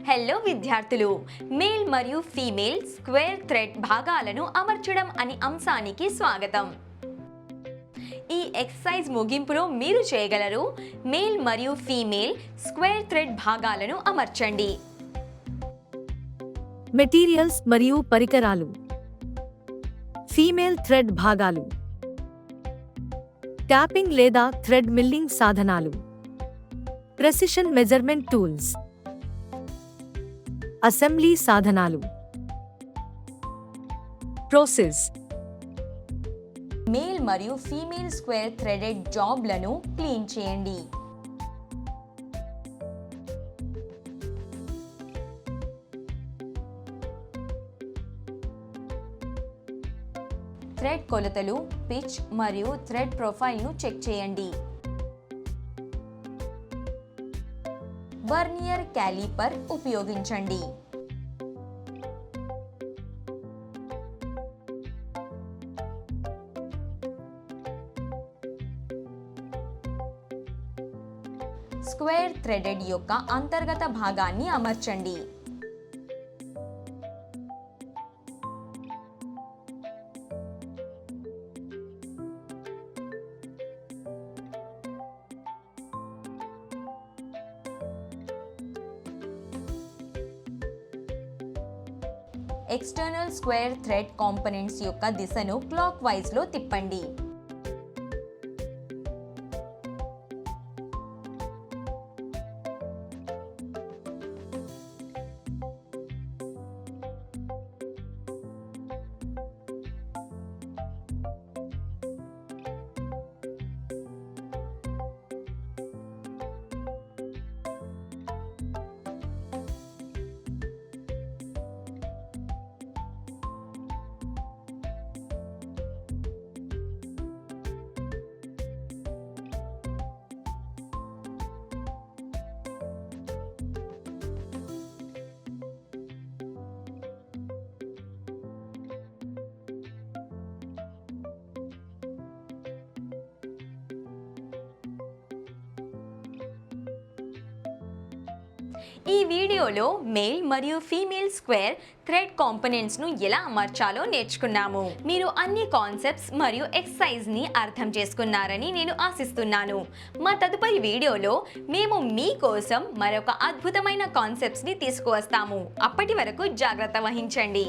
Hello విద్యార్థులు, male మరియు female square thread భాగాలను అమర్చడం అనే అంశానికి స్వాగతం. ఈ ఎక్సర్సైజ్ ముగింపులో మీరు చేయగలరు. మేల్ మరియు ఫీమేల్ స్క్వేర్ థ్రెడ్ భాగాలను అమర్చండి. మెటీరియల్స్ మరియు పరికరాలు. ఫీమేల్ థ్రెడ్ భాగాలు. ట్యాపింగ్ లేదా థ్రెడ్ మిల్లింగ్ సాధనాలు. Precision measurement tools. అసెంబ్లీ సాధనాలు. ప్రాసెస్. మేల్ మరియు ఫీమేల్ స్క్వేర్ థ్రెడెడ్ జాబ్లను క్లీన్ చేయండి. థ్రెడ్ కొలతలు, పిచ్ మరియు థ్రెడ్ ప్రొఫైల్ను చెక్ చేయండి. వర్నియర్ క్యాలిపర్ ఉపయోగించండి. స్క్వేర్ థ్రెడెడ్ యొక్క అంతర్గత భాగాన్ని అమర్చండి. ఎక్స్టర్నల్ స్క్వేర్ థ్రెడ్ కాంపోనెంట్స్ యొక్క దిశను క్లాక్ వైజ్ లో తిప్పండి. ఈ వీడియోలో మేల్ మరియు ఫీమేల్ స్క్వేర్ థ్రెడ్ కాంపోనెంట్స్ను ఎలా అమర్చాలో నేర్చుకున్నాము. మీరు అన్ని కాన్సెప్ట్స్ మరియు ఎక్సర్సైజ్ని అర్థం చేసుకున్నారని నేను ఆశిస్తున్నాను. మా తదుపరి వీడియోలో మేము మీకోసం మరొక అద్భుతమైన కాన్సెప్ట్స్ని తీసుకువస్తాము. అప్పటి వరకు జాగ్రత్త వహించండి.